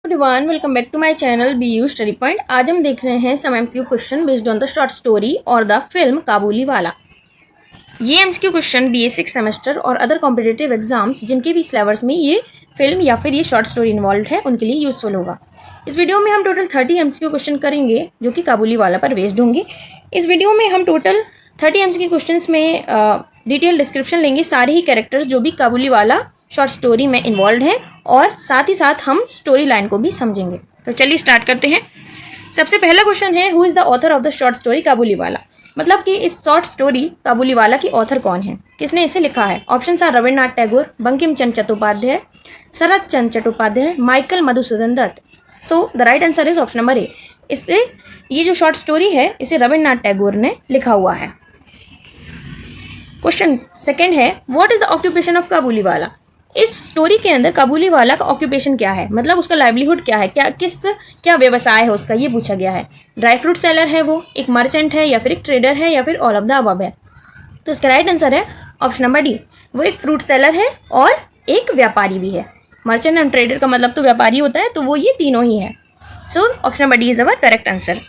Everyone, welcome back to my channel BU study point. आज हम देख रहे हैं some MCQ question based on the short story और द फिल्म काबुलीवाला। ये MCQ क्वेश्चन BA 6 सेमेस्टर और अदर कॉम्पिटिटिव एग्जाम्स जिनके भी सिलेबस में ये फिल्म या फिर ये शॉर्ट स्टोरी इन्वॉल्व है उनके लिए यूजफुल होगा। इस वीडियो में हम टोटल 30 MCQ क्वेश्चन करेंगे जो कि काबुलीवाला पर बेस्ड होंगे। इस वीडियो में हम टोटल 30 MCQ क्वेश्चन में डिटेल डिस्क्रिप्शन लेंगे, सारे ही कैरेक्टर्स जो भी काबुलीवाला शॉर्ट स्टोरी में इन्वॉल्व हैं और साथ ही साथ हम स्टोरी लाइन को भी समझेंगे। तो चलिए स्टार्ट करते हैं। सबसे पहला क्वेश्चन है, who is the author of the short story Kabuliwala. मतलब कि इस शॉर्ट स्टोरी काबुलीवाला की ऑथर कौन है, किसने इसे लिखा है। Option are Rabindranath Tagore, Bankim Chandra Chattopadhyay, Sharat Chandra Chattopadhyay, Michael Madhusudan Dutt. So the right answer is option number A. इससे ये जो शॉर्ट स्टोरी है इसे रविन्द्रनाथ टैगोर ने लिखा हुआ है। क्वेश्चन सेकेंड है, what is the occupation of Kabuliwala. इस स्टोरी के अंदर काबुलीवाला का ऑक्यूपेशन क्या है, मतलब उसका लाइवलीहुड क्या है, क्या व्यवसाय है उसका, ये पूछा गया है। ड्राई फ्रूट सेलर है वो, एक मर्चेंट है या फिर एक ट्रेडर है या फिर ऑल ऑफ द अबव है। तो इसका राइट आंसर है ऑप्शन नंबर डी, वो एक फ्रूट सेलर है और एक व्यापारी भी है। मर्चेंट एंड ट्रेडर का मतलब तो व्यापारी होता है, तो वो ये तीनों ही है। So option number D is our correct answer.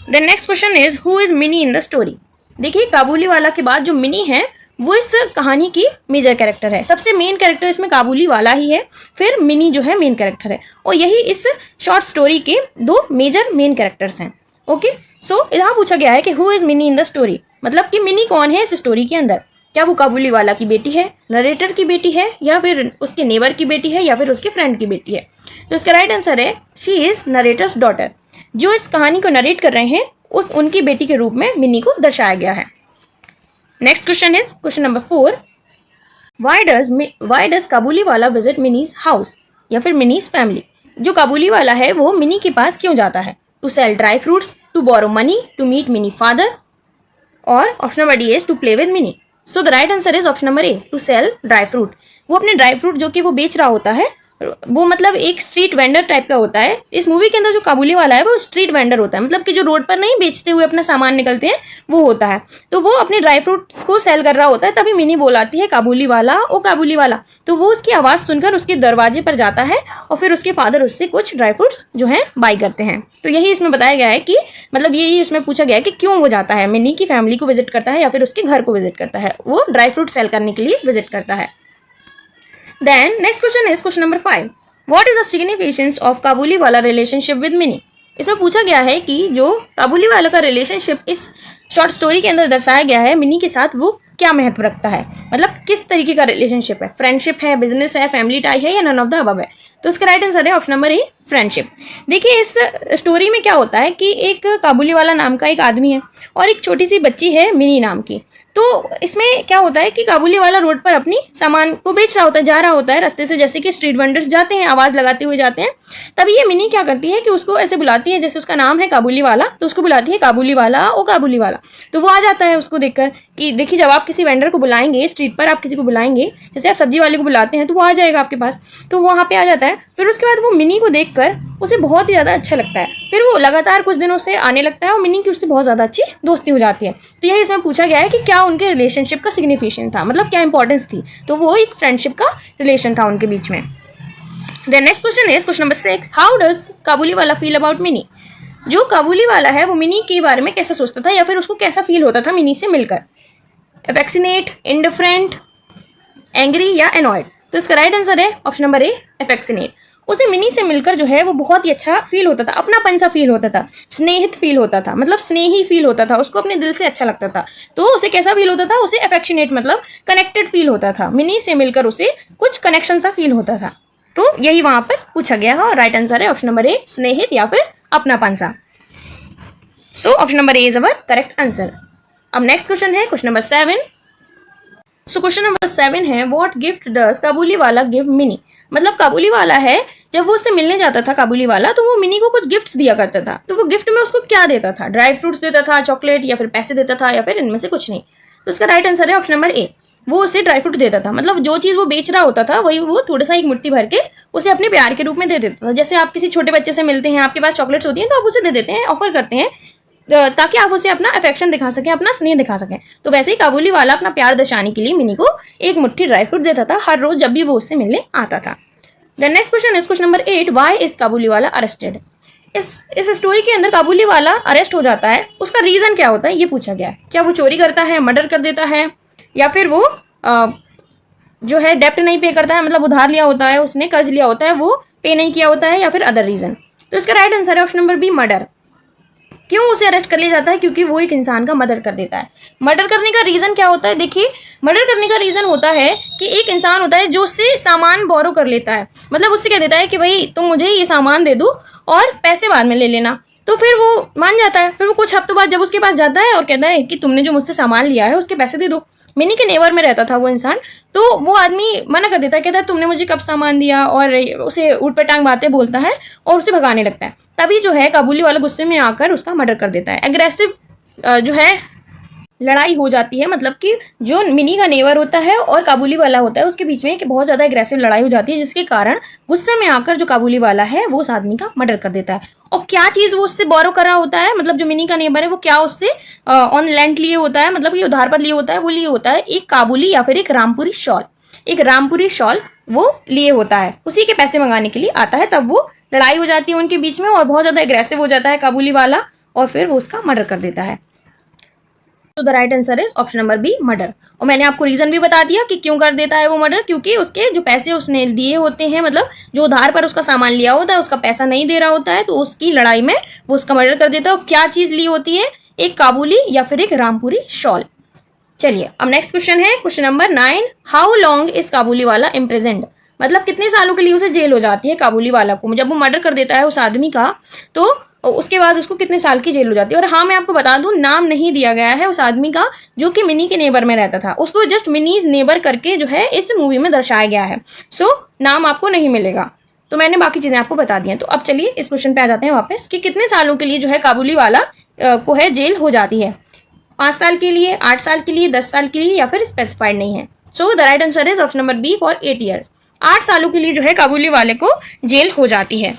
The next question is, who is mini in the story. देखिए काबुलीवाला के बाद जो मिनी है वो इस कहानी की मेजर कैरेक्टर है। सबसे मेन कैरेक्टर इसमें काबुलीवाला ही है, फिर मिनी जो है मेन कैरेक्टर है, और यही इस शॉर्ट स्टोरी के दो मेजर मेन कैरेक्टर्स हैं। ओके, सो यहाँ पूछा गया है कि who is mini in the story, मतलब कि मिनी कौन है इस स्टोरी के अंदर। क्या वो काबुलीवाला की बेटी है, नरेटर की बेटी है, या फिर उसके नेबर की बेटी है, या फिर उसके फ्रेंड की बेटी है। तो इसका राइट आंसर है शी इज नरेटर्स डॉटर। जो इस कहानी को नरेट कर रहे हैं उनकी बेटी के रूप में मिनी को दर्शाया गया है। Next question is question number 4, why does Kabuliwala visit minis house या फिर मिनीज फैमिली। जो काबुलीवाला है वो मिनी के पास क्यों जाता है। To sell dry fruits, to borrow money, to meet Mini father, और option number D is to play with Mini. So the right answer is option number A, to sell dry fruit. वो अपने ड्राई फ्रूट जो कि वो बेच रहा होता है, वो मतलब एक स्ट्रीट वेंडर टाइप का होता है। इस मूवी के अंदर जो काबुलीवाला है वो स्ट्रीट वेंडर होता है, मतलब कि जो रोड पर नहीं बेचते हुए अपना सामान निकलते हैं वो होता है। तो वो अपने ड्राई फ्रूट्स को सेल कर रहा होता है, तभी मिनी बोलाती है काबुलीवाला, ओ काबुलीवाला। तो वो उसकी आवाज़ सुनकर उसके दरवाजे पर जाता है और फिर उसके फादर उससे कुछ ड्राई फ्रूट्स जो है बाई करते हैं। तो यही इसमें बताया गया है कि मतलब यही उसमें पूछा गया है कि क्यों वो जाता है, मिनी की फैमिली को विजिट करता है या फिर उसके घर को विजिट करता है। वो ड्राई फ्रूट सेल करने के लिए विजिट करता है। Then next question is question number 5, what is the significance of Kabuliwala relationship with Mini. इसमें पूछा गया है कि जो काबुलीवाला का रिलेशनशिप इस शॉर्ट स्टोरी के अंदर दर्शाया गया है मिनी के साथ, वो क्या महत्व रखता है, मतलब किस तरीके का रिलेशनशिप है। फ्रेंडशिप है, बिजनेस है, फैमिली टाई है, या नन ऑफ द अबव है। तो इसका राइट आंसर है ऑप्शन नंबर ए, फ्रेंडशिप। देखिए इस स्टोरी में क्या होता है कि एक काबुलीवाला नाम का एक आदमी है और एक छोटी सी बच्ची है मिनी नाम की। तो इसमें क्या होता है कि काबुलीवाला रोड पर अपनी सामान को बेच रहा होता है, जा रहा होता है रास्ते से, जैसे कि स्ट्रीट वेंडर्स जाते हैं आवाज़ लगाते हुए जाते हैं। तभी ये मिनी क्या करती है कि उसको ऐसे बुलाती है, जैसे उसका नाम है काबुलीवाला, तो उसको बुलाती है काबुलीवाला, ओ काबुलीवाला। तो वो आ जाता है उसको देखकर कि देखिए जब आप किसी वेंडर को बुलाएंगे, स्ट्रीट पर आप किसी को बुलाएंगे, जैसे आप सब्जी वाले को बुलाते हैं, तो वो आ जाएगा आपके पास, तो वो वहाँ पे आ जाता है। फिर उसके बाद वो मिनी को देखकर उसे बहुत ही ज़्यादा अच्छा लगता है। फिर वो लगातार कुछ दिनों से आने लगता है और मिनी की उससे बहुत ज़्यादा अच्छी दोस्ती हो जाती है। तो यही इसमें पूछा गया है कि क्या उनके रिलेशनशिप का सिग्निफिकेशन था, मतलब क्या इंपॉर्टेंस थी। तो वो एक फ्रेंडशिप का रिलेशन था उनके बीच में। Then next question is question number 6, how does Kabuliwala feel about Mini. जो काबुलीवाला है वो मिनी के बारे में कैसा सोचता था या फिर उसको कैसा फील होता था मिनी से मिलकर। अफेक्शनेट, इंडिफरेंट, एंग्री या एनॉयड। तो इसका राइट आंसर है ऑप्शन नंबर ए, अफेक्शनेट। उसे मिनी से मिलकर जो है वो बहुत ही अच्छा फील होता था, अपनापन सा फील होता था, स्नेहित फील होता था, मतलब स्नेही फील होता था, उसको अपने दिल से अच्छा लगता था। तो उसे कैसा फील होता था, उसे अफेक्शनेट मतलब कनेक्टेड फील होता था। मिनी से मिलकर उसे कुछ कनेक्शन सा फील होता था। तो यही वहां पर पूछा गया है और राइट आंसर है ऑप्शन नंबर ए, स्नेहित या फिर अपनापन सा। सो option number A is our correct answer. अब नेक्स्ट क्वेश्चन है question number 7। So question number 7 है, what gift does Kabuliwala give mini. मतलब काबुलीवाला है जब वो उससे मिलने जाता था काबुलीवाला, तो वो मिनी को कुछ गिफ्ट्स दिया करता था। तो वो गिफ्ट में उसको क्या देता था, ड्राई फ्रूट्स देता था, चॉकलेट, या फिर पैसे देता था, या फिर इनमें से कुछ नहीं। तो इसका राइट आंसर है ऑप्शन नंबर ए, वो उसे ड्राई फ्रूट्स देता था। मतलब जो चीज़ वो बेच रहा होता था वही वो थोड़ा सा एक मुट्ठी भर के उसे अपने प्यार के रूप में दे देता था। जैसे आप किसी छोटे बच्चे से मिलते हैं, आपके पास चॉकलेट्स होती हैं, तो आप उसे दे देते हैं, ऑफर करते हैं, ताकि आप उसे अपना अफेक्शन दिखा सकें, अपना स्नेह दिखा सकें। तो वैसे ही काबुलीवाला अपना प्यार दर्शाने के लिए मिनी को एक मुट्ठी ड्राई फ्रूट देता था हर रोज जब भी वो उससे मिलने आता था। The next question is question number 8, why is Kabuliwala arrested. इस स्टोरी के अंदर काबुलीवाला अरेस्ट हो जाता है, उसका रीजन क्या होता है ये पूछा गया है। क्या वो चोरी करता है, मर्डर कर देता है, या फिर वो जो है डेप्ट नहीं पे करता है, मतलब उधार लिया होता है उसने, कर्ज लिया होता है, वो पे नहीं किया होता है, या फिर अदर रीजन। तो इसका राइट आंसर है ऑप्शन नंबर बी, मर्डर। क्यों उसे अरेस्ट कर लिया जाता है? क्योंकि वो एक इंसान का मर्डर कर देता है। मर्डर करने का रीजन क्या होता है? देखिए, मर्डर करने का रीजन होता है कि एक इंसान होता है जो उससे सामान बोरो कर लेता है, मतलब उससे कह देता है कि भाई तुम मुझे ये सामान दे दो और पैसे बाद में ले लेना। तो फिर वो मान जाता है, फिर वो कुछ हफ्तों बाद जब उसके पास जाता है और कहता है कि तुमने जो मुझसे सामान लिया है उसके पैसे दे दो। मिनी के नेबर में रहता था वो इंसान, तो वो आदमी मना कर देता है, कहता है तुमने मुझे कब सामान दिया, और उसे ऊट पे टांग बातें बोलता है और उसे भगाने लगता है। तभी जो है काबुली वाला गुस्से में आकर उसका मर्डर कर देता है। एग्रेसिव जो है लड़ाई हो जाती है, मतलब कि जो मिनी का नेवर होता है और काबुली वाला होता है उसके बीच में एक बहुत ज़्यादा एग्रेसिव लड़ाई हो जाती है, जिसके कारण गुस्से में आकर जो काबुली वाला है वो उस आदमी का मर्डर कर देता है। और क्या चीज़ वो उससे बोरो कर रहा होता है, मतलब जो मिनी का नेबर है वो क्या उससे ऑन लैंड लिए होता है, मतलब ये उधार पर लिए होता है, वो लिए होता है एक काबुली या फिर एक रामपुरी शॉल। एक रामपुरी शॉल वो लिए होता है, उसी के पैसे मंगाने के लिए आता है। तब वो लड़ाई हो जाती है उनके बीच में और बहुत ज़्यादा एग्रेसिव हो जाता है काबुली वाला, और फिर वो उसका मर्डर कर देता है। तो the right answer is option number B, murder. और मैंने आपको रीजन भी बता दिया कि क्यों कर देता है वो मर्डर, क्योंकि उसके जो पैसे उसने दिए होते हैं, मतलब जो उधार पर उसका सामान लिया होता है उसका पैसा नहीं दे रहा होता है, तो उसकी लड़ाई में वो उसका मर्डर कर देता है। और क्या चीज ली होती है? एक काबुली या फिर एक रामपुरी शॉल। चलिए अब नेक्स्ट क्वेश्चन है question number 9, how long is Kabuliwala imprisoned. मतलब कितने सालों के लिए उसे जेल हो जाती है काबुली वाला को, जब वो मर्डर कर देता है उस आदमी का, तो उसके बाद उसको कितने साल की जेल हो जाती है। और हाँ, मैं आपको बता दूं, नाम नहीं दिया गया है उस आदमी का जो कि मिनी के नेबर में रहता था, उसको जस्ट मिनीज नेबर करके जो है इस मूवी में दर्शाया गया है। सो नाम आपको नहीं मिलेगा, तो मैंने बाकी चीजें आपको बता दी हैं। तो अब चलिए इस क्वेश्चन पे आ जाते हैं वापस कि कितने सालों के लिए जो है काबुली वाला को है जेल हो जाती है। 5 साल के लिए, 8 साल के लिए, 10 साल के लिए, या फिर स्पेसिफाइड नहीं है। So the right answer is option number B, for 8 years. 8 सालों के लिए जो है काबुली वाले को जेल हो जाती है,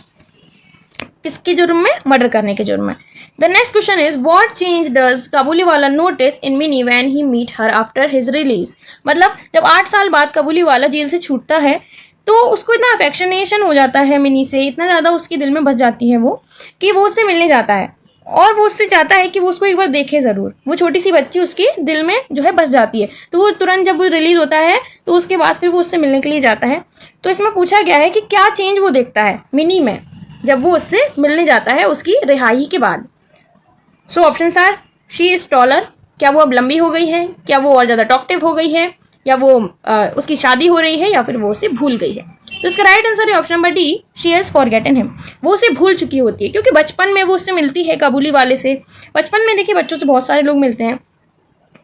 किसके जुर्म में? मर्डर करने के जुर्म में। The next question is what change does Kabuliwala notice in Mini when he meet her after his release. मतलब जब 8 साल बाद काबुली वाला जेल से छूटता है तो उसको इतना अफेक्शनेशन हो जाता है मिनी से, इतना ज़्यादा उसकी दिल में बस जाती है वो, कि वो उससे मिलने जाता है और वो उससे चाहता है कि वो उसको एक बार देखे ज़रूर। वो छोटी सी बच्ची उसके दिल में जो है बस जाती है, तो वो तुरंत जब वो रिलीज होता है तो उसके बाद फिर वो उससे मिलने के लिए जाता है। तो इसमें पूछा गया है कि क्या चेंज वो देखता है मिनी में जब वो उससे मिलने जाता है उसकी रिहाई के बाद। So options are, she is taller, क्या वो अब लंबी हो गई है, क्या वो और ज़्यादा टॉकटिव हो गई है, या वो उसकी शादी हो रही है, या फिर वो उसे भूल गई है। तो इसका राइट आंसर है option number D, she has forgotten him. वो उसे भूल चुकी होती है, क्योंकि बचपन में वो उससे मिलती है काबुली वाले से। बचपन में देखिए बच्चों से बहुत सारे लोग मिलते हैं,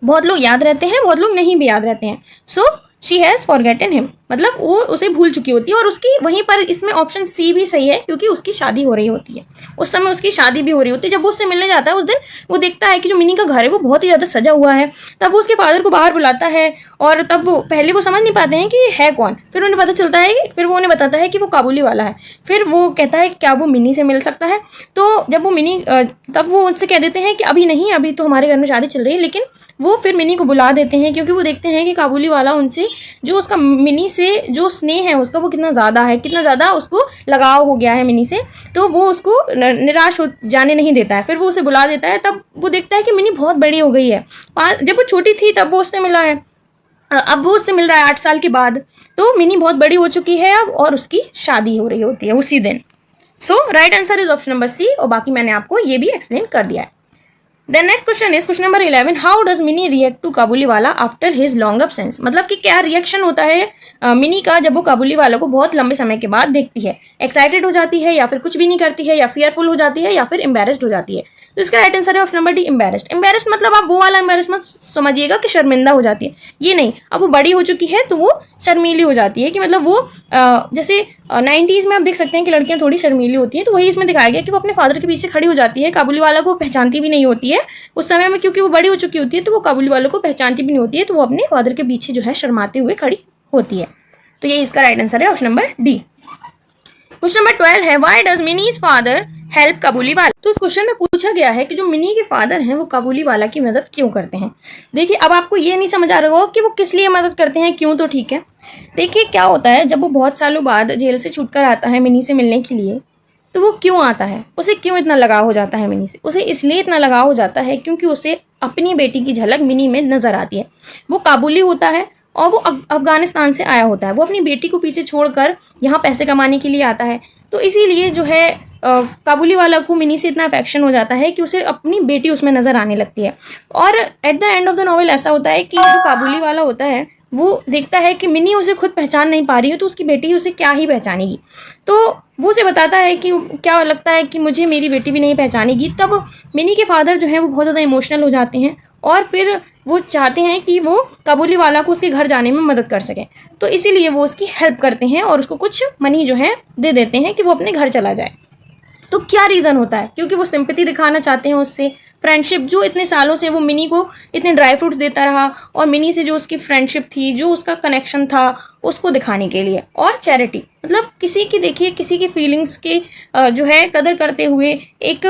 बहुत लोग याद रहते हैं, बहुत लोग नहीं भी याद रहते हैं। So she has forgotten him, मतलब वो उसे भूल चुकी होती है। और उसकी वहीं पर इसमें ऑप्शन सी भी सही है, क्योंकि उसकी शादी हो रही होती है, उस समय उसकी शादी भी हो रही होती है। जब वो उससे मिलने जाता है उस दिन वो देखता है कि जो मिनी का घर है वो बहुत ही ज़्यादा सजा हुआ है। तब वो उसके फादर को बाहर बुलाता है, और तब वो पहले वो समझ नहीं पाते हैं कि है कौन, फिर उन्हें पता चलता है, फिर वो उन्हें बताता है कि वो काबुली वाला है। फिर वो कहता है कि क्या वो मिनी से मिल सकता है। तो जब वो मिनी तब वो उनसे कह देते हैं कि अभी नहीं, अभी तो हमारे घर में शादी चल रही है। लेकिन वो फिर मिनी को बुला देते हैं, क्योंकि वो देखते हैं कि काबुली वाला उनसे जो उसका मिनी से जो स्नेह है उसका वो कितना ज़्यादा है, कितना ज़्यादा उसको लगाव हो गया है मिनी से। तो वो उसको निराश हो जाने नहीं देता है, फिर वो उसे बुला देता है। तब वो देखता है कि मिनी बहुत बड़ी हो गई है, जब वो छोटी थी तब वो उससे मिला है, अब वो उससे मिल रहा है 8 साल के बाद। तो मिनी बहुत बड़ी हो चुकी है अब, और उसकी शादी हो रही होती है उसी दिन। So right answer is option number C, और बाकी मैंने आपको ये भी एक्सप्लेन कर दिया है। Then next question is question number 11, how does Mini react to Kabuliwala after his long absence. मतलब कि क्या रिएक्शन होता है मिनी का जब वो काबुली वाला को बहुत लंबे समय के बाद देखती है। एक्साइटेड हो जाती है, या फिर कुछ भी नहीं करती है, या फियरफुल हो जाती है, या फिर एम्बेरेस्ड हो जाती है। तो इसका राइट आंसर है option number D, embarrassed. Embarrassed मतलब आप वो वाला एम्बेरेस्ड मत समझिएगा कि शर्मिंदा हो जाती है, ये नहीं। अब वो बड़ी हो चुकी है तो वो शर्मीली हो जाती है, कि मतलब वो जैसे 90s में आप देख सकते हैं कि लड़कियां थोड़ी शर्मीली होती हैं, तो वही इसमें दिखाया गया कि वो अपने फादर के पीछे खड़ी हो जाती है। काबुली वाला को पहचानती भी नहीं होती है उस समय में, क्योंकि वो बड़ी हो चुकी होती है, तो वो काबुली वालों को पहचानती भी नहीं होती है, तो वो अपने फादर के पीछे जो है शर्माते हुए खड़ी होती है। तो ये इसका राइट आंसर है option number D. Question number 12 है, why does Mini's father help Kabuliwala. तो इस क्वेश्चन में पूछा गया है कि जो मिनी के फादर हैं वो काबुली वाला की मदद क्यों करते हैं। देखिए अब आपको ये नहीं समझ आ रहा होगा कि वो किस लिए मदद करते हैं, क्यों, तो ठीक है। देखिए क्या होता है, जब वो बहुत सालों बाद जेल से छूटकर आता है मिनी से मिलने के लिए, तो वो क्यों आता है, उसे क्यों इतना लगाव हो जाता है मिनी से। उसे इसलिए इतना लगाव हो जाता है क्योंकि उसे अपनी बेटी की झलक मिनी में नजर आती है। वो काबुली होता है और वो अफगानिस्तान से आया होता है। वो अपनी बेटी को पीछे छोड़कर यहाँ पैसे कमाने के लिए आता है। तो इसीलिए जो है काबुली वाला को मिनी से इतना अफेक्शन हो जाता है कि उसे अपनी बेटी उसमें नजर आने लगती है। और at the end of the novel ऐसा होता है कि जो काबुली वाला होता है वो देखता है कि मिनी उसे खुद पहचान नहीं पा रही है, तो उसकी बेटी उसे क्या ही पहचानेगी। तो वो उसे बताता है कि क्या लगता है कि मुझे मेरी बेटी भी नहीं पहचानेगी। तब मिनी के फादर जो है वो बहुत ज़्यादा इमोशनल हो जाते हैं और फिर वो चाहते हैं कि वो काबुली वाला को उसके घर जाने में मदद कर सकें। तो इसीलिए वो उसकी हेल्प करते हैं और उसको कुछ मनी जो है दे देते हैं कि वो अपने घर चला जाए। तो क्या रीज़न होता है, क्योंकि वो सिंपैथी दिखाना चाहते हैं उससे। फ्रेंडशिप, जो इतने सालों से वो मिनी को इतने ड्राई फ्रूट्स देता रहा और मिनी से जो उसकी फ्रेंडशिप थी, जो उसका कनेक्शन था, उसको दिखाने के लिए। और चैरिटी, मतलब किसी की, देखिए किसी की फीलिंग्स के जो है कदर करते हुए एक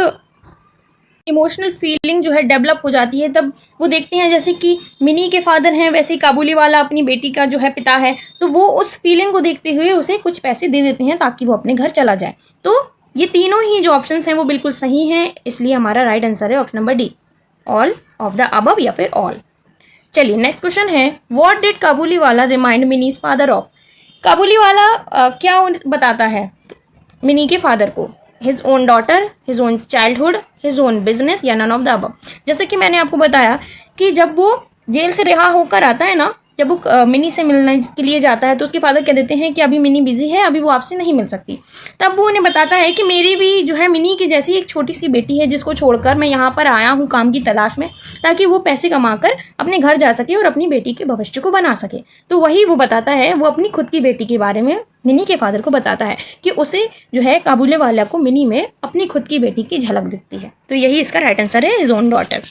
इमोशनल फीलिंग जो है डेवलप हो जाती है। तब वो देखते हैं जैसे कि मिनी के फादर हैं वैसे ही काबुली वाला अपनी बेटी का जो है पिता है, तो वो उस फीलिंग को देखते हुए उसे कुछ पैसे दे देते हैं ताकि वो अपने घर चला जाए। तो ये तीनों ही जो ऑप्शंस हैं वो बिल्कुल सही हैं, इसलिए हमारा राइट आंसर है option number D, all of the above या फिर ऑल। चलिए नेक्स्ट क्वेश्चन है, व्हाट डिड काबुली वाला रिमाइंड मिनीज फादर ऑफ। काबुली वाला क्या बताता है मिनी के फादर को, his own daughter, his own childhood, his own business, या नन ऑफ द अबव। जैसे कि मैंने आपको बताया कि जब वो जेल से रिहा होकर आता है ना, जब वो मिनी से मिलने के लिए जाता है तो उसके फादर कह देते हैं कि अभी मिनी बिजी है, अभी वो आपसे नहीं मिल सकती। तब वो उन्हें बताता है कि मेरी भी जो है मिनी की जैसी एक छोटी सी बेटी है जिसको छोड़कर मैं यहाँ पर आया हूँ काम की तलाश में, ताकि वो पैसे कमाकर अपने घर जा सके और अपनी बेटी के भविष्य को बना सके। तो वही वो बताता है, वो अपनी खुद की बेटी के बारे में मिनी के फादर को बताता है कि उसे जो है काबुले वाला को मिनी में अपनी खुद की बेटी की झलक दिखती है। तो यही इसका राइट आंसर है, हिज ओन डॉटर,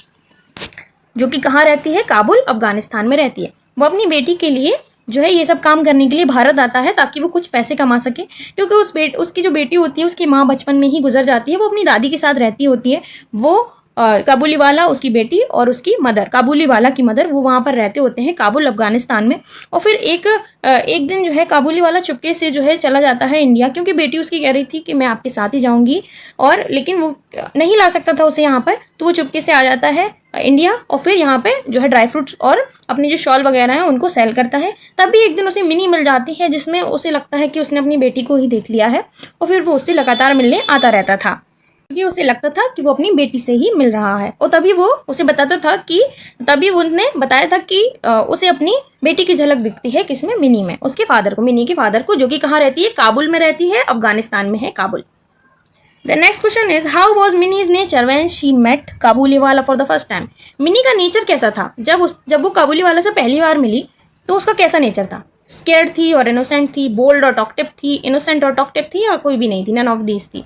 जो कि कहाँ रहती है, काबुल अफगानिस्तान में रहती है। वो अपनी बेटी के लिए जो है ये सब काम करने के लिए भारत आता है ताकि वो कुछ पैसे कमा सके, क्योंकि उसकी जो बेटी होती है उसकी माँ बचपन में ही गुजर जाती है। वो अपनी दादी के साथ रहती होती है। वो काबुली वाला, उसकी बेटी और उसकी मदर, काबुली वाला की मदर, वो वहाँ पर रहते होते हैं काबुल अफगानिस्तान में। और फिर एक दिन जो है काबुली वाला चुपके से जो है चला जाता है इंडिया, क्योंकि बेटी उसकी कह रही थी कि मैं आपके साथ ही जाऊँगी, और लेकिन वो नहीं ला सकता था उसे यहाँ पर, तो वो चुपके से आ जाता है इंडिया और फिर यहाँ पे जो है ड्राई फ्रूट्स और अपने जो शॉल वगैरह हैं उनको सेल करता है। तभी एक दिन उसे मिनी मिल जाती है जिसमें उसे लगता है कि उसने अपनी बेटी को ही देख लिया है, और फिर वो उससे लगातार मिलने आता रहता था क्योंकि उसे लगता था कि वो अपनी बेटी से ही मिल रहा है। और तभी वो उसे बताता था कि तभी उसने बताया था कि उसे अपनी बेटी की झलक दिखती है किसमें, मिनी में, उसके फादर को, मिनी के फादर को, जो कि कहाँ रहती है, काबुल में रहती है, अफगानिस्तान में है Kabul. The next question is, how was Minnie's nature when she met Kabuliwala for the first time? Mini का नेचर कैसा था जब वो काबुलीवाला से पहली बार मिली, तो उसका कैसा नेचर था? स्केर्ड थी और इनोसेंट थी, बोल्ड और टॉकटिव थी, इनोसेंट और टॉकटिव थी, या कोई भी नहीं थी, नन ऑफ दीज थी।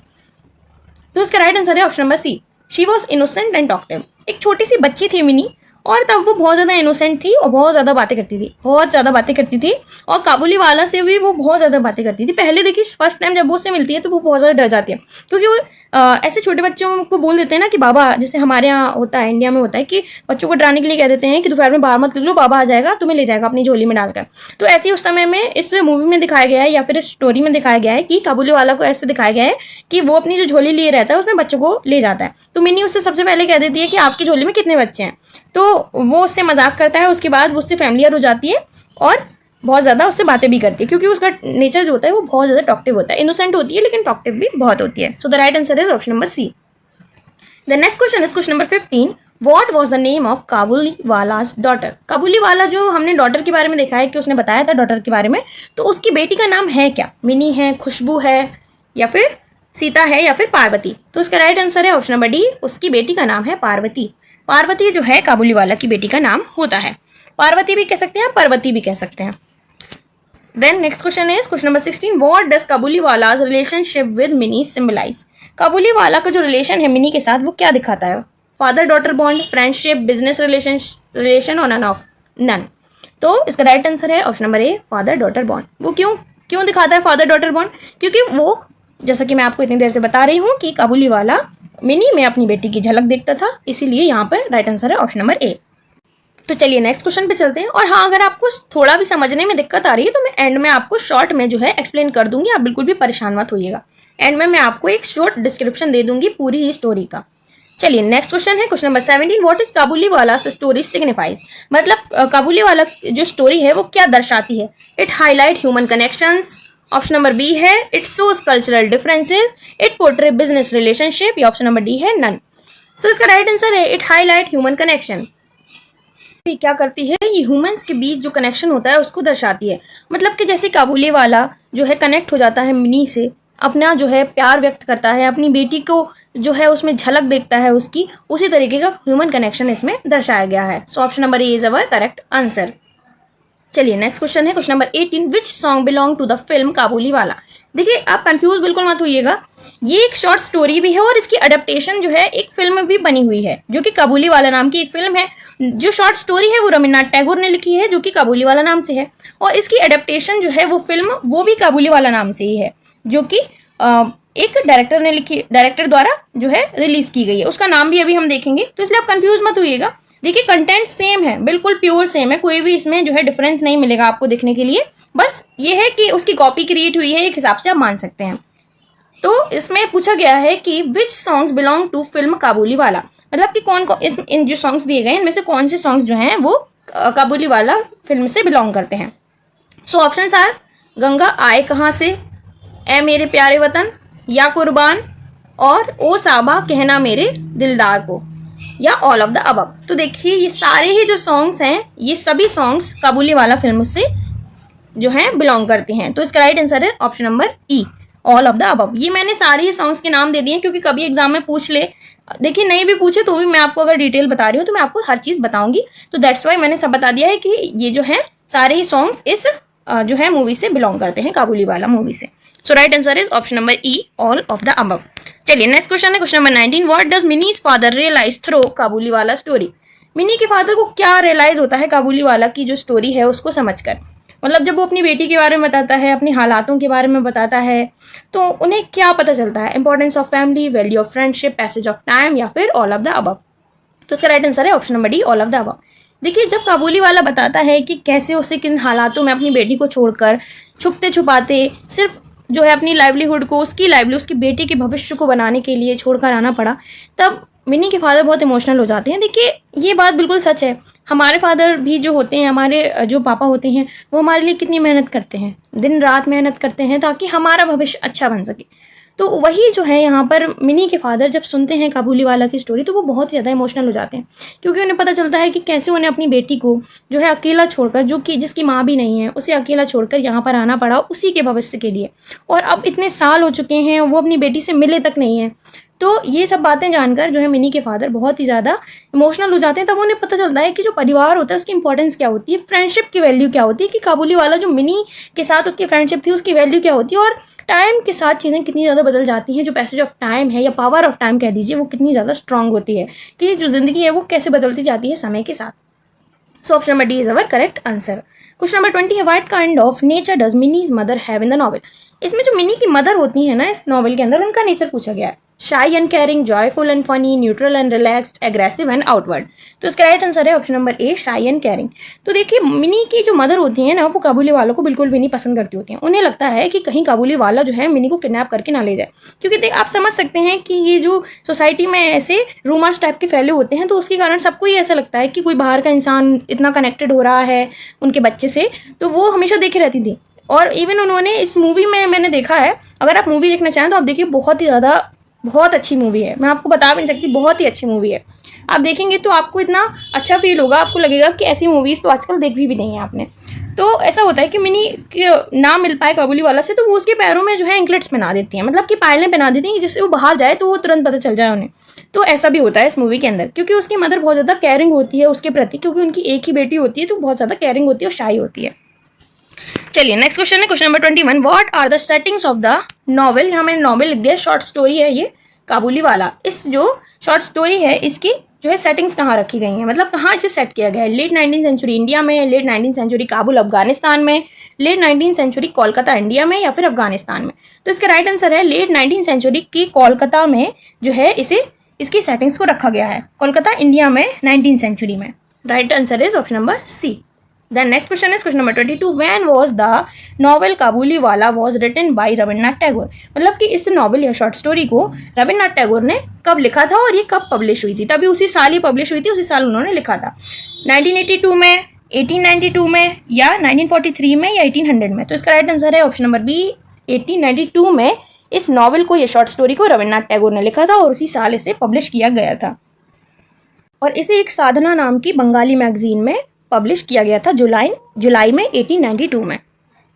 तो इसका राइट आंसर है option number C, she was innocent and talkative. एक छोटी सी बच्ची थी मिनी, और तब वो बहुत ज़्यादा इनोसेंट थी और बहुत ज़्यादा बातें करती थी, बहुत ज़्यादा बातें करती थी। और काबुली वाला से भी वो बहुत ज़्यादा बातें करती थी। पहले देखिए फर्स्ट टाइम जब वो उससे मिलती है तो वो बहुत ज़्यादा डर जाती है, क्योंकि वो ऐसे छोटे बच्चों को बोल देते हैं ना कि बाबा, जैसे हमारे यहाँ होता है, इंडिया में होता है कि बच्चों को डराने के लिए कह देते हैं कि दोपहर में बाहर मत निकलो, बाबा आ जाएगा तुम्हें ले जाएगा अपनी झोली में डालकर। तो ऐसे ही उस समय में इस मूवी में दिखाया गया है या फिर इस स्टोरी में दिखाया गया है कि काबुली वाला को ऐसे दिखाया गया है कि वो अपनी जो झोली लिए रहता है उसमें बच्चों को ले जाता है। तो मिनी उससे सबसे पहले कह देती है कि आपकी झोली में कितने बच्चे हैं, तो वो उससे मजाक करता है। उसके बाद वो उससे फैमिलियर हो जाती है और बहुत ज़्यादा उससे बातें भी करती है, क्योंकि उसका नेचर जो होता है वो बहुत ज़्यादा टॉकटिव होता है। इनोसेंट होती है लेकिन टॉकटिव भी बहुत होती है। So the right answer is option number C. The next question is question number 15, what was the name of Kabuliwala's daughter. Kabuliwala जो हमने डॉटर के बारे में देखा है कि उसने बताया था डॉटर के बारे में, तो उसकी बेटी का नाम है क्या? मिनी है, खुशबू है, या फिर सीता है, या फिर पार्वती? तो इसका राइट आंसर है ऑप्शन नंबर डी, उसकी बेटी का नाम है पार्वती। पार्वती जो है काबुली वाला की बेटी का नाम होता है। पार्वती भी कह सकते हैं, पार्वती भी कह सकते हैं। Then next question is question number 16, what does Kabuliwala's relationship with Mini symbolize. Kabuliwala का जो रिलेशन है मिनी के साथ वो क्या दिखाता है? Father daughter bond, friendship, business relation और नन। तो इसका राइट आंसर है ऑप्शन नंबर ए, फादर डॉटर बॉन्ड। वो क्यों दिखाता है फादर डॉटर बॉन्ड? क्योंकि वो जैसा कि मैं आपको इतनी देर से बता रही हूँ कि काबुली वाला मिनी में अपनी बेटी की झलक देखता था, इसीलिए यहाँ पर राइट आंसर है ऑप्शन नंबर ए। तो चलिए नेक्स्ट क्वेश्चन पे चलते हैं। और हाँ, अगर आपको थोड़ा भी समझने में दिक्कत आ रही है तो मैं एंड में आपको शॉर्ट में जो है एक्सप्लेन कर दूंगी, आप बिल्कुल भी परेशान मत होइएगा। एंड में मैं आपको एक शॉर्ट डिस्क्रिप्शन दे दूंगी पूरी ही स्टोरी का। चलिए नेक्स्ट क्वेश्चन है question number 17, what is Kabuliwala story signifies. मतलब काबुली वाला जो स्टोरी है वो क्या दर्शाती है। It highlight human connections, option number B है it shows cultural differences, it portray business relationship, या ऑप्शन नंबर डी है नन। सो इसका राइट आंसर है इट हाईलाइट ह्यूमन कनेक्शन। क्या करती है, ये ह्यूमंस के बीच जो कनेक्शन होता है उसको दर्शाती है। मतलब कि जैसे काबुली वाला जो है कनेक्ट हो जाता है मिनी से, अपना जो है प्यार व्यक्त करता है, अपनी बेटी को जो है उसमें झलक देखता है उसकी, उसी तरीके का ह्यूमन कनेक्शन इसमें दर्शाया गया है। So option number A is our correct answer. चलिए नेक्स्ट क्वेश्चन है question number 18, which song belong to the film Kabuliwala. देखिए आप कंफ्यूज बिल्कुल मत होइएगा, ये एक शॉर्ट स्टोरी भी है और इसकी अडेप्टेशन जो है एक फिल्म भी बनी हुई है जो कि काबुली वाला नाम की एक फिल्म है। जो शॉर्ट स्टोरी है वो रविन्द्रनाथ टैगोर ने लिखी है जो कि काबुली वाला नाम से है, और इसकी अडेप्टेशन जो है वो फिल्म वो भी काबुली वाला नाम से ही है, जो कि एक डायरेक्टर द्वारा जो है रिलीज की गई है। उसका नाम भी अभी हम देखेंगे, तो इसलिए आप कंफ्यूज मत होइएगा। देखिए कंटेंट सेम है, बिल्कुल प्योर सेम है, कोई भी इसमें जो है डिफरेंस नहीं मिलेगा आपको देखने के लिए। बस ये है कि उसकी कॉपी क्रिएट हुई है, एक हिसाब से आप मान सकते हैं। तो इसमें पूछा गया है कि विच सॉन्ग्स बिलोंग टू फिल्म काबुली वाला, मतलब कि कौन कौन इन जो सॉन्ग्स दिए गए इनमें से कौन से सॉन्ग्स जो हैं वो काबुली वाला फिल्म से बिलोंग करते हैं। सो ऑप्शंस आर गंगा आए कहाँ से, ए मेरे प्यारे वतन, या कुर्बान, और ओ साबा कहना मेरे दिलदार को, या ऑल ऑफ द अबव। तो देखिए ये सारे ही जो सॉन्ग्स हैं ये सभी सॉन्ग्स काबुली वाला फिल्म से जो है बिलोंग करते हैं। तो इसका राइट आंसर है option number E, all of the above. ये मैंने सारे ही सॉन्ग्स के नाम दे दिए क्योंकि कभी एग्जाम में पूछ ले, देखिए नहीं भी पूछे तो भी मैं आपको अगर डिटेल बता रही हूँ तो मैं आपको हर चीज़ बताऊंगी। तो दैट्स वाई मैंने सब बता दिया है कि ये जो है सारे ही सॉन्ग्स इस जो है मूवी से बिलोंग करते हैं, काबुली वाला मूवी से। So right answer is option number E, all of the above. चलिए नेक्स्ट क्वेश्चन है question number 19, what does Mini's father realise through Kabuliwala story. Mini के फादर को क्या रियलाइज होता है काबुली वाला की जो स्टोरी है उसको समझकर। मतलब जब वो अपनी बेटी के बारे में बताता है, अपनी हालातों के बारे में बताता है, तो उन्हें क्या पता चलता है, importance of family, value of friendship, passage of time, या फिर ऑल ऑफ द अबव। तो इसका राइट आंसर है option number D, all of the above. देखिए जब काबुली वाला बताता है कि कैसे उसे किन हालातों में अपनी बेटी को छोड़कर छुपते छुपाते सिर्फ जो है अपनी लाइवलीहुड को, उसकी बेटी के भविष्य को बनाने के लिए छोड़कर आना पड़ा, तब मिनी के फादर बहुत इमोशनल हो जाते हैं। देखिए ये बात बिल्कुल सच है, हमारे फादर भी जो होते हैं, हमारे जो पापा होते हैं, वो हमारे लिए कितनी मेहनत करते हैं, दिन रात मेहनत करते हैं ताकि हमारा भविष्य अच्छा बन सके। तो वही जो है यहाँ पर मिनी के फादर जब सुनते हैं काबुली वाला की स्टोरी तो वो बहुत ही ज़्यादा इमोशनल हो जाते हैं, क्योंकि उन्हें पता चलता है कि कैसे उन्हें अपनी बेटी को जो है अकेला छोड़कर, जो कि जिसकी माँ भी नहीं है, उसे अकेला छोड़कर यहाँ पर आना पड़ा उसी के भविष्य के लिए। और अब इतने साल हो चुके हैं, वो अपनी बेटी से मिले तक नहीं है। तो ये सब बातें जानकर जो है मिनी के फादर बहुत ही ज़्यादा इमोशनल हो जाते हैं। तब उन्हें पता चलता है कि जो परिवार होता है उसकी इंपॉर्टेंस क्या होती है, फ्रेंडशिप की वैल्यू क्या होती है, कि काबुली वाला जो मिनी के साथ उसकी फ्रेंडशिप थी उसकी वैल्यू क्या होती है, और टाइम के साथ चीज़ें कितनी ज़्यादा बदल जाती हैं। जो पैसेज ऑफ टाइम है या पावर ऑफ टाइम कह दीजिए, वो कितनी ज़्यादा स्ट्रांग होती है, कि जो ज़िंदगी है वो कैसे बदलती जाती है समय के साथ। सो option number D is our correct answer. Question number 20 है, what kind of nature does minis mother have in the novel. इसमें जो मिनी की मदर होती है ना इस नॉवल के अंदर, उनका नेचर पूछा गया है। शाई and caring, joyful and funny, neutral and relaxed, aggressive and outward. तो इसका राइट आंसर है ऑप्शन नंबर ए, शाई एंड केयरिंग। तो देखिए मिनी की जो मदर होती है ना, वो काबुली वालों को बिल्कुल भी नहीं पसंद करती होती हैं। उन्हें लगता है कि कहीं काबुली वाला जो है मिनी को किडनैप करके ना ले जाए, क्योंकि आप समझ सकते हैं कि ये जो सोसाइटी में ऐसे रूमर्स टाइप के फैले होते हैं, तो उसके कारण सबको ही ऐसा लगता है कि कोई बाहर का इंसान इतना कनेक्टेड हो रहा है उनके बच्चे से, तो वो हमेशा देखे रहती थी। और इवन उन्होंने इस मूवी में मैंने देखा है, अगर आप मूवी देखना चाहें तो आप देखिए, बहुत अच्छी मूवी है, मैं आपको बता भी नहीं सकती, बहुत ही अच्छी मूवी है। आप देखेंगे तो आपको इतना अच्छा फील होगा, आपको लगेगा कि ऐसी मूवीज़ तो आजकल देखी भी नहीं है आपने। तो ऐसा होता है कि मिनी ना मिल पाए काबुली वाला से, तो वो उसके पैरों में जो है एंकलेट्स पहना देती हैं, मतलब कि पायलें पहना देती हैं, जिससे वो बाहर जाए तो वो तुरंत पता चल जाए उन्हें। तो ऐसा भी होता है इस मूवी के अंदर, क्योंकि उसकी मदर बहुत ज़्यादा केयरिंग होती है उसके प्रति, क्योंकि उनकी एक ही बेटी होती है, तो बहुत ज़्यादा केयरिंग होती है और शाई होती है। चलिए नेक्स्ट क्वेश्चन है question number 21, what are the settings of the novel. यहाँ मैंने नॉवल लिख दिया, शॉर्ट स्टोरी है ये काबुली वाला। इस जो शॉर्ट स्टोरी है इसकी जो है सेटिंग्स कहाँ रखी गई हैं, मतलब कहाँ इसे सेट किया गया है। लेट 19th सेंचुरी इंडिया में, late 19th century Kabul Afghanistan में, late 19th century Kolkata India में या फिर अफगानिस्तान में? तो इसका राइट आंसर है लेट 19th सेंचुरी की कोलकाता में जो है इसे इसकी सेटिंग्स को रखा गया है, कोलकाता इंडिया में 19th सेंचुरी में। Right answer is option number C. Then next question is question number 22. When was the novel Kabuliwala was written by Rabindranath Tagore? मतलब कि इस नॉवल या शॉर्ट स्टोरी को रविन्द्रनाथ टैगोर ने कब लिखा था और ये कब पब्लिश हुई थी? तभी उसी साल ये पब्लिश हुई थी, उसी साल उन्होंने लिखा था। 1982 में, 1892 में या 1943 में या 1800 में? तो इसका राइट आंसर है ऑप्शन नंबर बी, 1892 में इस नॉवल को, ये शॉर्ट स्टोरी को रविन्द्रनाथ टैगोर ने लिखा था और उसी साल इसे पब्लिश किया गया था। और इसे एक साधना नाम की बंगाली मैगजीन में पब्लिश किया गया था जुलाई में 1892 में।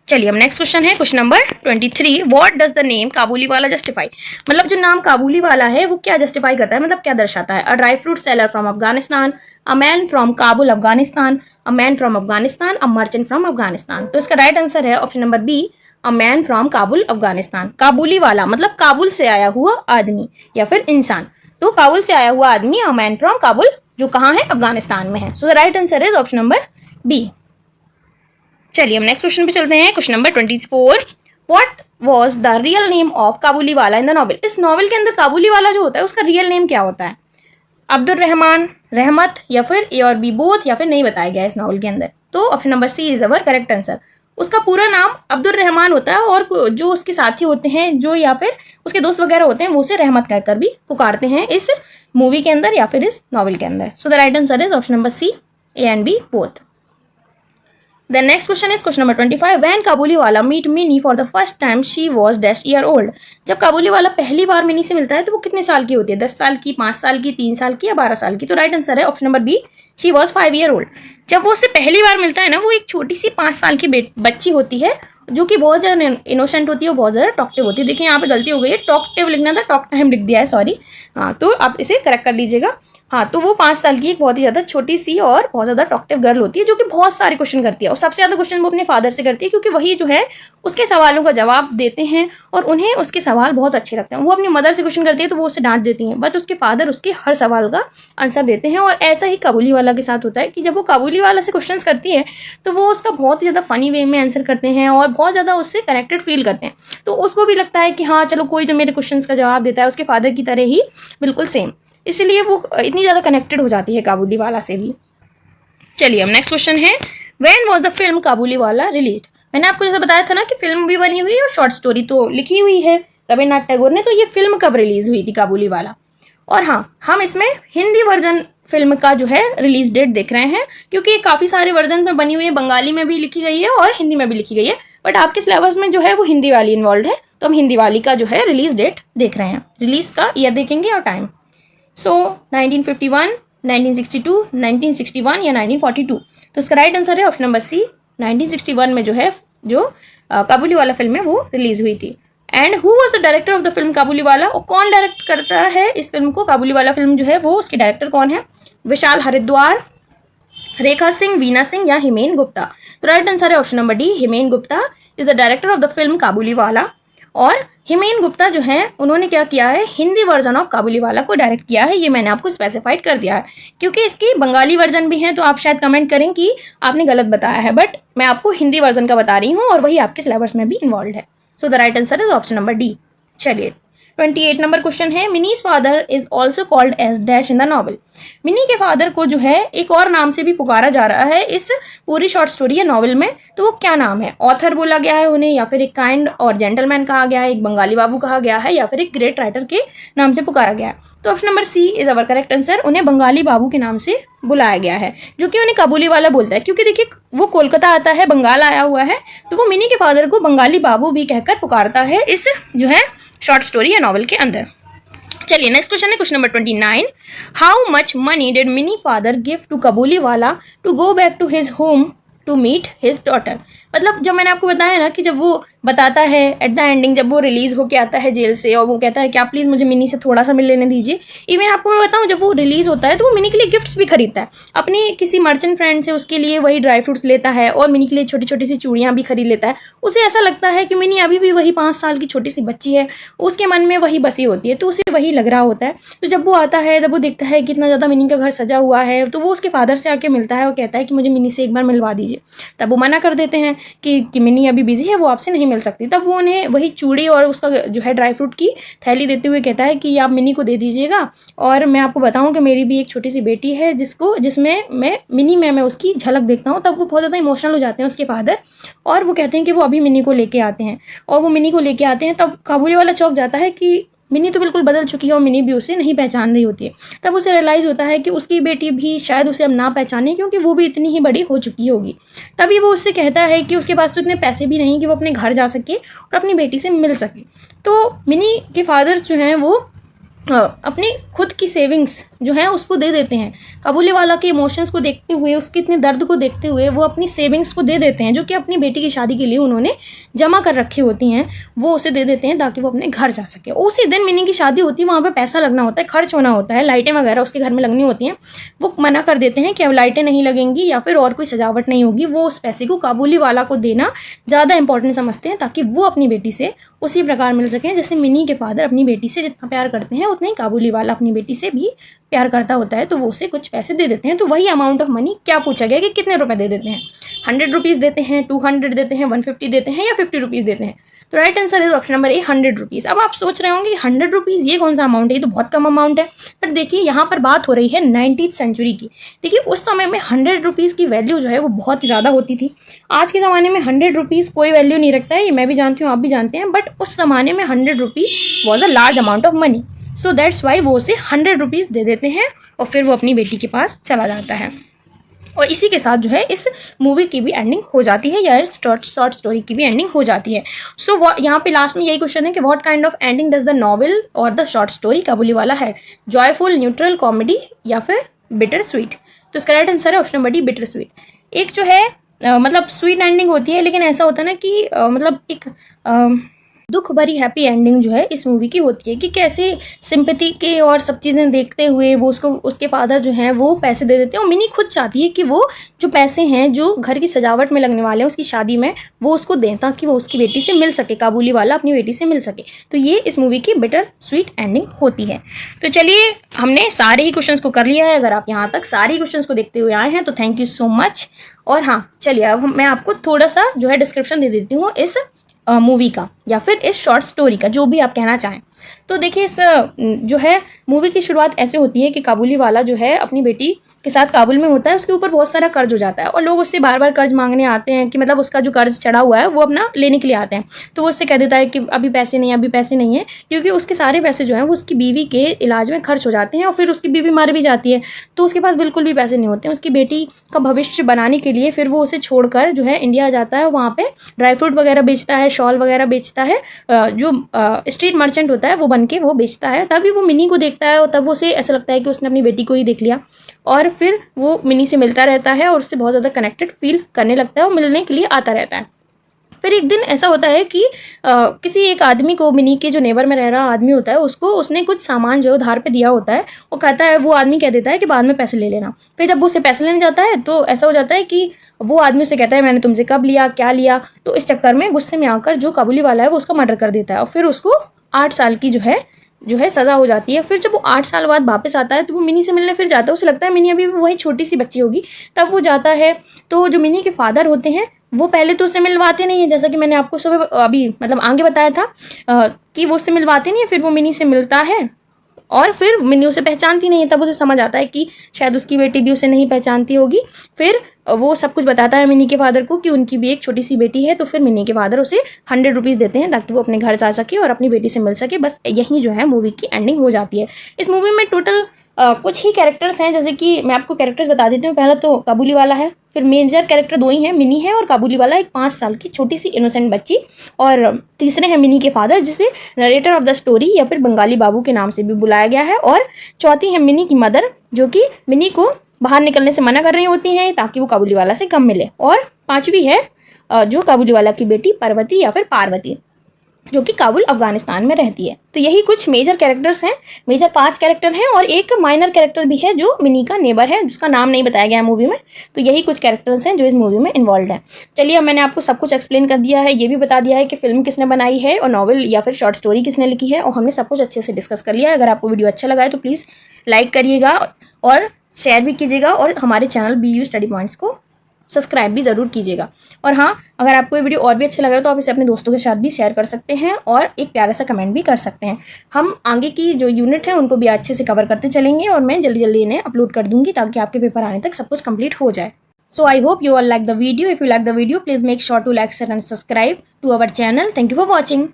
चलिए अब नेक्स्ट क्वेश्चन है question number 23। What does the name Kabuliwala justify? मतलब जो नाम काबुलीवाला है वो क्या जस्टिफाई करता है, मतलब क्या दर्शाता है? A dry fruit seller from Afghanistan, a man from Kabul Afghanistan, a man from Afghanistan, a merchant from Afghanistan. तो इसका राइट आंसर है option number B, a man from Kabul Afghanistan. Kabuliwala मतलब काबुल से आया हुआ आदमी या फिर इंसान। तो काबुल से आया हुआ आदमी, अ मैन फ्रॉम काबुल, जो कहाँ है? अफगानिस्तान में है। So the right answer is option number B. चलिए हम नेक्स्ट क्वेश्चन पे चलते हैं question number 24। What was the real name of Kabuliwala in the novel? इस नॉवल के अंदर काबुलीवाला जो होता है उसका रियल नेम क्या होता है? अब्दुल रहमान, रहमत या फिर ए और बी बोथ, या फिर नहीं बताया गया इस नॉवल के अंदर। तो option number C is our correct answer. उसका पूरा नाम अब्दुल रहमान होता है और जो उसके साथी होते हैं, जो या फिर उसके दोस्त वगैरह होते हैं, वो उसे रहमत कहकर भी पुकारते हैं इस मूवी के अंदर या फिर इस नॉवल के अंदर। So the right answer is option number C, A and B both. The next question is question number 25. When Kabuliwala meet Mini for the first time, she was dash year old. जब काबुलीवाला पहली बार mini से मिलता है तो वो कितने साल की होती है? 10 साल की, 5 साल की, 3 साल की या 12 साल की? तो राइट आंसर है option number B, she was 5 year old. जब वो उससे पहली बार मिलता है ना, वो एक छोटी सी 5 साल की बच्ची होती है जो कि बहुत ज़्यादा इनोसेंट होती है, बहुत ज़्यादा टॉक्टिव होती है। देखिए यहाँ पे गलती हो गई है, टॉक्टिव लिखना था, टॉक टाइम लिख दिया है, सॉरी। हाँ, तो आप इसे करेक्ट कर लीजिएगा। हाँ, तो वो 5 साल की एक बहुत ही ज़्यादा छोटी सी और बहुत ज़्यादा टॉक्टिव गर्ल होती है जो कि बहुत सारे क्वेश्चन करती है और सबसे ज़्यादा क्वेश्चन वो अपने फादर से करती है क्योंकि वही जो है उसके सवालों का जवाब देते हैं और उन्हें उसके सवाल बहुत अच्छे लगते हैं। वो अपनी मदर से क्वेश्चन करती है तो वो उसे डांट देती हैं, बट उसके फादर उसके हर सवाल का आंसर देते हैं। और ऐसा ही काबुलीवाला के साथ होता है कि जब वो काबुलीवाला से क्वेश्चन करती है तो वो उसका बहुत ही ज़्यादा फनी वे में आंसर करते हैं और बहुत ज़्यादा उससे कनेक्टेड फील करते हैं। तो उसको भी लगता है कि हाँ चलो, कोई जो मेरे क्वेश्चन का जवाब देता है उसके फादर की तरह ही बिल्कुल सेम, इसलिए वो इतनी ज़्यादा कनेक्टेड हो जाती है काबुलीवाला से भी। चलिए अब नेक्स्ट क्वेश्चन है, when was the film Kabuliwala released? मैंने आपको जैसे बताया था ना कि फिल्म भी बनी हुई है और शॉर्ट स्टोरी तो लिखी हुई है रविन्द्रनाथ टैगोर ने। तो ये फिल्म कब रिलीज हुई थी काबुलीवाला? और हाँ, हम इसमें हिंदी वर्जन फिल्म का जो है रिलीज डेट देख रहे हैं क्योंकि ये काफ़ी सारे वर्जन में बनी हुई है, बंगाली में भी लिखी गई है और हिंदी में भी लिखी गई है, बट आपके सिलेबस में जो है वो हिंदी वाली इन्वॉल्व है, तो हम हिंदी वाली का जो है रिलीज डेट देख रहे हैं। रिलीज का ईयर देखेंगे और टाइम। सो 1951, 1962, 1961 या 1942? तो इसका राइट आंसर है ऑप्शन नंबर सी, 1961 में जो है जो काबुलीवाला फिल्म है वो रिलीज हुई थी। And who was the director of the film Kabuliwala? और कौन डायरेक्ट करता है इस फिल्म को? काबुलीवाला फिल्म जो है वो उसके डायरेक्टर कौन है? विशाल हरिद्वार, रेखा सिंह, वीना सिंह या हिमेन गुप्ता? तो राइट आंसर है option number D, Hemen Gupta is the director of the film Kabuliwala. और हिमेन गुप्ता जो है उन्होंने क्या किया है, हिंदी वर्जन ऑफ काबुलीवाला को डायरेक्ट किया है। ये मैंने आपको स्पेसिफाइड कर दिया है क्योंकि इसकी बंगाली वर्जन भी है, तो आप शायद कमेंट करें कि आपने गलत बताया है, बट मैं आपको हिंदी वर्जन का बता रही हूँ और वही आपके सिलेबस में भी इन्वॉल्व है। So the right answer is option number D. चलिए 28 नंबर क्वेश्चन है, Mini's father is also called as dash in the novel? Mini के फादर को जो है एक और नाम से भी पुकारा जा रहा है इस पूरी शॉर्ट स्टोरी या नॉवल में, तो वो क्या नाम है? ऑथर बोला गया है उन्हें, या फिर एक काइंड और जेंटलमैन कहा गया है, एक बंगाली बाबू कहा गया है, या फिर एक ग्रेट राइटर के नाम से पुकारा गया है? तो option number C is our correct answer. उन्हें बंगाली बाबू के नाम से बुलाया गया है जो कि उन्हें काबुलीवाला बोलता है क्योंकि देखिए वो कोलकाता आता है, बंगाल आया हुआ है, तो वो मिनी के फादर को बंगाली बाबू भी कहकर पुकारता है इस जो है शॉर्ट स्टोरी या नॉवल के अंदर। चलिए नेक्स्ट क्वेश्चन है question number 29। How much money did Mini father give to Kabuliwala to go back to his home to meet his daughter? मतलब जब मैंने आपको बताया ना कि जब वो बताता है एट द एंडिंग, जब वो रिलीज होके आता है जेल से और वो कहता है कि आप प्लीज़ मुझे मिनी से थोड़ा सा मिल लेने दीजिए। इवन आपको मैं बताऊं, जब वो रिलीज होता है तो वो मिनी के लिए गिफ्ट्स भी खरीदता है। अपने किसी मर्चेंट फ्रेंड से उसके लिए वही ड्राई फ्रूट्स लेता है और मिनी के लिए छोटी छोटी सी चूड़ियाँ भी खरीद लेता है। उसे ऐसा लगता है कि मिनी अभी भी वही 5 साल की छोटी सी बच्ची है, उसके मन में वही बसी होती है, तो उसे वही लग रहा होता है। तो जब वो आता है, जब वो देखता है कितना ज़्यादा मिनी का घर सजा हुआ है, तो वो उसके फादर से आके मिलता है और कहता है कि मुझे मिनी से एक बार मिलवा दीजिए। तब वो मना कर देते हैं कि मिनी अभी बिजी है, वो आपसे नहीं मिल सकती। तब वो उन्हें वही चूड़ी और उसका जो है ड्राई फ्रूट की थैली देते हुए कहता है कि आप मिनी को दे दीजिएगा, और मैं आपको बताऊं कि मेरी भी एक छोटी सी बेटी है जिसमें मैं उसकी झलक देखता हूँ। तब वो बहुत ज़्यादा इमोशनल हो जाते हैं उसके फादर, और वो कहते हैं कि वो अभी मिनी को लेके आते हैं। और वो मिनी को लेके आते हैं, तब काबुली वाला चौंक जाता है कि मिनी तो बिल्कुल बदल चुकी है और मिनी भी उसे नहीं पहचान रही होती है। तब उसे रियलाइज़ होता है कि उसकी बेटी भी शायद उसे अब ना पहचाने, क्योंकि वो भी इतनी ही बड़ी हो चुकी होगी। तभी वो उससे कहता है कि उसके पास तो इतने पैसे भी नहीं कि वो अपने घर जा सके और अपनी बेटी से मिल सके। तो मिनी के फादर जो हैं वो अपनी खुद की सेविंग्स जो है उसको दे देते हैं। काबुली वाला के इमोशंस को देखते हुए, उसके इतने दर्द को देखते हुए वो अपनी सेविंग्स को दे देते हैं, जो कि अपनी बेटी की शादी के लिए उन्होंने जमा कर रखी होती हैं, वो उसे दे देते हैं ताकि वो अपने घर जा सके। उसी दिन मिनी की शादी होती है, वहाँ पे पैसा लगना होता है, खर्च होना होता है, लाइटें वगैरह उसके घर में लगनी होती हैं। वो मना कर देते हैं कि अब लाइटें नहीं लगेंगी या फिर और कोई सजावट नहीं होगी। वो उस पैसे को काबुली वाला को देना ज़्यादा इंपॉर्टेंट समझते हैं, ताकि वो अपनी बेटी से उसी प्रकार मिल सकें जैसे मिनी के फादर अपनी बेटी से जितना प्यार करते हैं, उतना ही काबुली वाला अपनी बेटी से भी प्यार करता होता है। तो वो उसे कुछ पैसे दे देते हैं। तो वही अमाउंट ऑफ मनी क्या पूछा गया कि कितने रुपए दे देते हैं, 100 रुपीज़ देते हैं, 200 देते हैं, 150 देते हैं या 50 रुपीज़ देते हैं। तो right answer is option number A, 100 rupees. अब आप सोच रहे होंगे 100 रुपीज़ ये कौन सा अमाउंट है, ये तो बहुत कम अमाउंट है। बट देखिए यहाँ पर बात हो रही है 19th सेंचुरी की। देखिए उस समय में 100 रुपीज़ की वैल्यू जो है वो बहुत ही ज़्यादा होती थी। आज के ज़माने में 100 रुपीज़ कोई वैल्यू नहीं रखता है, ये मैं भी जानती हूँ, आप भी जानते हैं। बट उस ज़माने में 100 rupees was a large amount of money. So that's why वो उसे 100 रुपीज़ दे देते हैं और फिर वो अपनी बेटी के पास चला जाता है। और इसी के साथ जो है इस मूवी की भी एंडिंग हो जाती है, या इस शॉर्ट स्टोरी की भी एंडिंग हो जाती है। सो यहाँ पे लास्ट में यही क्वेश्चन है कि what kind of ending does the novel और द शॉर्ट स्टोरी काबुली वाला है, जॉयफुल, न्यूट्रल, कॉमेडी या फिर बिटर स्वीट। तो इसका राइट आंसर है option number D, bitter sweet. एक जो है मतलब स्वीट एंडिंग होती है, लेकिन ऐसा होता है ना कि मतलब एक दुख भरी हैप्पी एंडिंग जो है इस मूवी की होती है कि कैसे सिंपैथी के और सब चीज़ें देखते हुए वो उसके फादर जो हैं वो पैसे दे देते हैं, और मिनी खुद चाहती है कि वो जो पैसे हैं जो घर की सजावट में लगने वाले हैं उसकी शादी में वो उसको दें, ताकि वो उसकी बेटी से मिल सके, काबुली वाला अपनी बेटी से मिल सके। तो ये इस मूवी की बिटर स्वीट एंडिंग होती है। तो चलिए हमने सारे ही क्वेश्चंस को कर लिया है। अगर आप यहाँ तक सारे ही क्वेश्चंस को देखते हुए आए हैं तो थैंक यू सो मच। और हाँ चलिए अब मैं आपको थोड़ा सा जो है डिस्क्रिप्शन दे देती हूँ इस मूवी का, या फिर इस शॉर्ट स्टोरी का, जो भी आप कहना चाहें। तो देखिए इस जो है मूवी की शुरुआत ऐसे होती है कि काबुली वाला जो है अपनी बेटी के साथ काबुल में होता है, उसके ऊपर बहुत सारा कर्ज हो जाता है और लोग उससे बार बार कर्ज मांगने आते हैं कि मतलब उसका जो कर्ज चढ़ा हुआ है वो अपना लेने के लिए आते हैं। तो वो उससे कह देता है कि अभी पैसे नहीं, अभी पैसे नहीं है, क्योंकि उसके सारे पैसे जो हैं वो उसकी बीवी के इलाज में खर्च हो जाते हैं और फिर उसकी बीवी मर भी जाती है, तो उसके पास बिल्कुल भी पैसे नहीं होते हैं। उसकी बेटी का भविष्य बनाने के लिए फिर वो उसे छोड़कर जो है इंडिया जाता है, वहाँ पर ड्राई फ्रूट वगैरह बेचता है, शॉल वगैरह बेचता है, जो स्ट्रीट मर्चेंट होता है वो बन के वो बेचता है। तभी वो मिनी को देखता है और तब उसे ऐसा लगता है कि उसने अपनी बेटी को ही देख लिया, और फिर वो मिनी से मिलता रहता है और उससे बहुत ज़्यादा कनेक्टेड फील करने लगता है और मिलने के लिए आता रहता है। फिर एक दिन ऐसा होता है कि किसी एक आदमी को, मिनी के जो नेबर में रह रहा आदमी होता है उसको उसने कुछ सामान जो उधार पे दिया होता है, वो कहता है, वो आदमी कह देता है कि बाद में पैसे ले लेना। फिर जब वो उससे पैसे लेने जाता है तो ऐसा हो जाता है कि वो आदमी उसे कहता है मैंने तुमसे कब लिया, क्या लिया। तो इस चक्कर में गुस्से में आकर जो काबुली वाला है वो उसका मर्डर कर देता है और फिर उसको 8 साल की जो है सज़ा हो जाती है। फिर जब वो 8 साल बाद वापस आता है तो वो मिनी से मिलने फिर जाता है। उसे लगता है मिनी अभी भी वही छोटी सी बच्ची होगी। तब वो जाता है तो जो मिनी के फादर होते हैं वो पहले तो उससे मिलवाते नहीं है, जैसा कि मैंने आपको सुबह अभी मतलब आगे बताया था कि वो उससे मिलवाते नहीं है। फिर वो मिनी से मिलता है और फिर मिनी उसे पहचानती नहीं है। तब उसे समझ आता है कि शायद उसकी बेटी भी उसे नहीं पहचानती होगी। फिर वो सब कुछ बताता है मिनी के फादर को कि उनकी भी एक छोटी सी बेटी है। तो फिर मिनी के फादर उसे 100 रुपीज़ देते हैं ताकि वो अपने घर जा सके और अपनी बेटी से मिल सके। बस यही जो है मूवी की एंडिंग हो जाती है। इस मूवी में टोटल कुछ ही कैरेक्टर्स हैं, जैसे कि मैं आपको कैरेक्टर्स बता देती हूँ। पहला तो काबुली वाला है, फिर मेजर कैरेक्टर 2 ही हैं, मिनी है और काबुली वाला एक 5 साल की छोटी सी इनोसेंट बच्ची, और तीसरे हैं मिनी के फादर जिसे नरेटर ऑफ द स्टोरी या फिर बंगाली बाबू के नाम से भी बुलाया गया है, और चौथी है मिनी की मदर जो कि मिनी को बाहर निकलने से मना कर रही होती हैं ताकि वो काबुली वाला से कम मिले, और पांचवी है जो काबुलीवाला की बेटी पर्वती या फिर पार्वती, जो कि काबुल अफगानिस्तान में रहती है। तो यही कुछ मेजर कैरेक्टर्स हैं, मेजर 5 कैरेक्टर हैं और एक माइनर कैरेक्टर भी है जो मिनी का नेबर है, जिसका नाम नहीं बताया गया है मूवी में। तो यही कुछ कैरेक्टर्स हैं जो इस मूवी में इन्वॉल्व हैं। चलिए, अब मैंने आपको सब कुछ एक्सप्लेन कर दिया है, ये भी बता दिया है कि फिल्म किसने बनाई है और नॉवल या फिर शॉर्ट स्टोरी किसने लिखी है, और हमने सब कुछ अच्छे से डिस्कस कर लिया है। अगर आपको वीडियो अच्छा लगा है तो प्लीज़ लाइक करिएगा और शेयर भी कीजिएगा, और हमारे चैनल BU स्टडी पॉइंट्स को सब्सक्राइब भी ज़रूर कीजिएगा। और हाँ, अगर आपको ये वीडियो और भी अच्छा लगा तो आप इसे अपने दोस्तों के साथ भी शेयर कर सकते हैं और एक प्यारा सा कमेंट भी कर सकते हैं। हम आगे की जो यूनिट है उनको भी अच्छे से कवर करते चलेंगे और मैं जल्दी जल्दी इन्हें अपलोड कर दूंगी ताकि आपके पेपर आने तक सब कुछ कंप्लीट हो जाए। So I hope you all like the video. If you like the video, please make sure to like, share and subscribe to our channel. Thank you for watching.